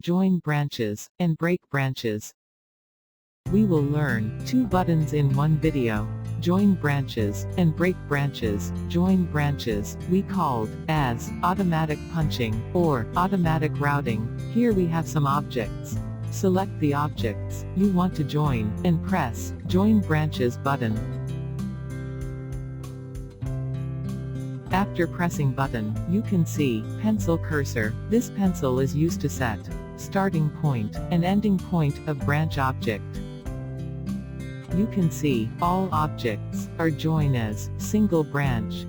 join branches, and break branches. We will learn 2 buttons in one video. Join branches, and break branches. Join branches, we called as automatic punching, or automatic routing. Here we have some objects. Select the objects you want to join, and press Join Branches button. After pressing button, you can see pencil cursor. This pencil is used to set starting point and ending point of branch object. You can see all objects are joined as single branch.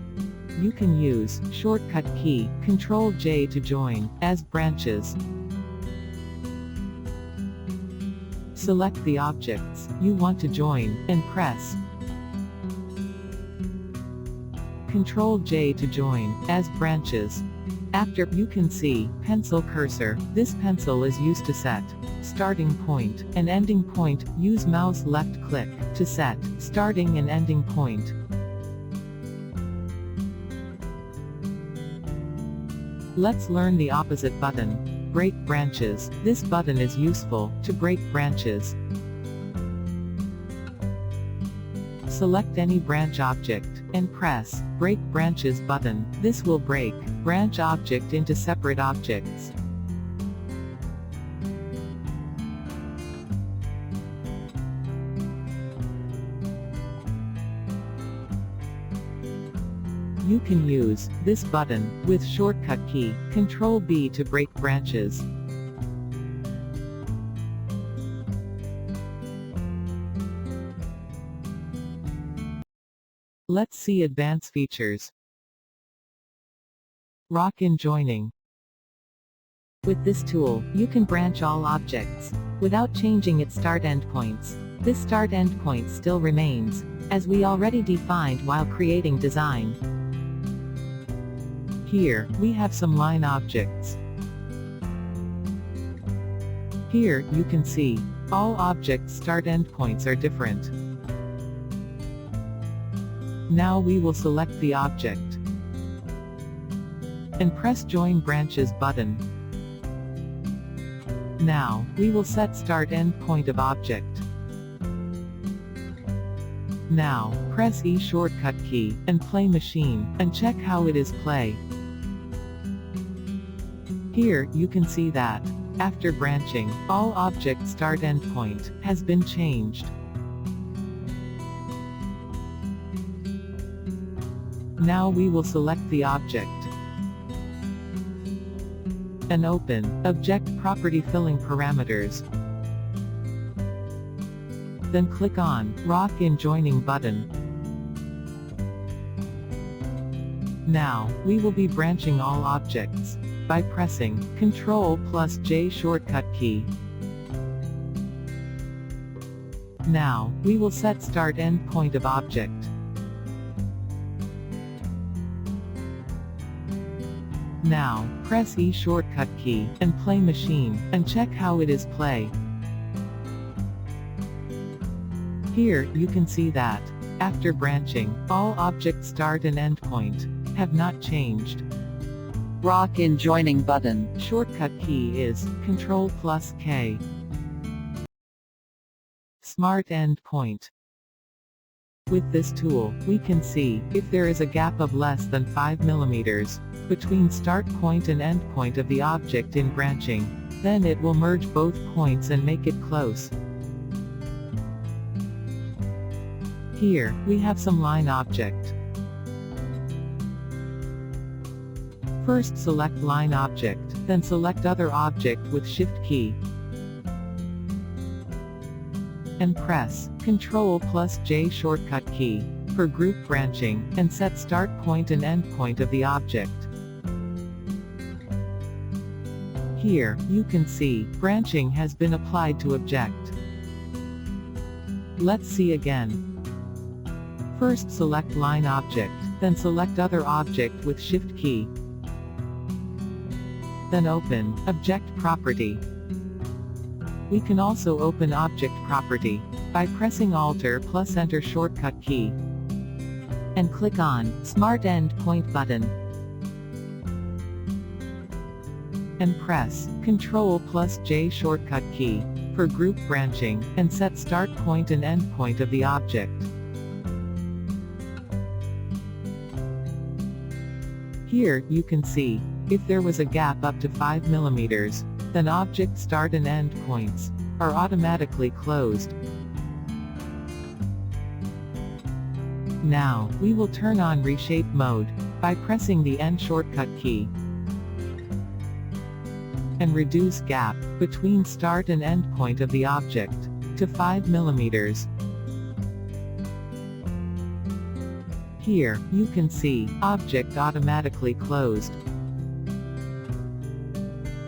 You can use shortcut key Ctrl+J to join as branches. Select the objects you want to join, and press Ctrl+J to join as branches. After, you can see pencil cursor. This pencil is used to set starting point and ending point. Use mouse left click to set starting and ending point. Let's learn the opposite button, break branches. This button is useful to break branches. Select any branch object, and press Break Branches button. This will break branch object into separate objects. You can use this button with shortcut key Ctrl+B to break branches. Let's see advanced features. Lock-in joining. With this tool, you can branch all objects without changing its start endpoints. This start endpoint still remains, as we already defined while creating design. Here, we have some line objects. Here, you can see all objects' start endpoints are different. Now we will select the object and press Join Branches button. Now, we will set start endpoint of object. Now, press E shortcut key and play machine, and check how it is play. Here, you can see that after branching, all object start endpoint has been changed. Now we will select the object and open Object Property Filling Parameters. Then click on Lock-in Joining button. Now, we will be branching all objects by pressing Ctrl+J shortcut key. Now, we will set start endpoint of object. Now, press E shortcut key and play machine, and check how it is play. Here, you can see that after branching, all object start and endpoint have not changed. Lock-in joining button. Shortcut key is Ctrl+K. Smart endpoint. With this tool, we can see if there is a gap of less than 5 mm between start point and end point of the object in branching, then it will merge both points and make it close. Here, we have some line object. First select line object, then select other object with Shift key. And press Ctrl+J shortcut key for group branching, and set start point and end point of the object. Here, you can see branching has been applied to object. Let's see again. First select line object, then select other object with Shift key. Then open Object Property. We can also open Object Property by pressing Alt+Enter shortcut key and click on Smart Endpoint button. and press Ctrl+J shortcut key for group branching, and set start point and end point of the object. Here, you can see, if there was a gap up to 5 mm, then object start and end points are automatically closed. Now, we will turn on reshape mode by pressing the N shortcut key and reduce gap between start and end point of the object to 5 mm. Here, you can see, object automatically closed.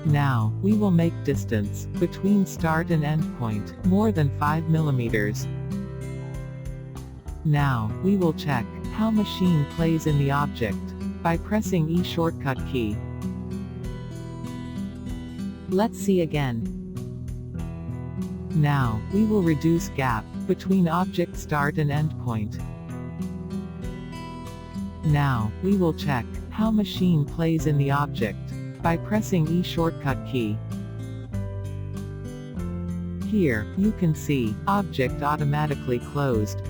Now, we will make distance between start and end point more than 5 mm. Now, we will check how machine plays in the object by pressing E shortcut key. Let's see again. Now, we will reduce gap between object start and end point. Now, we will check how machine plays in the object by pressing E shortcut key. Here, you can see, object automatically closed.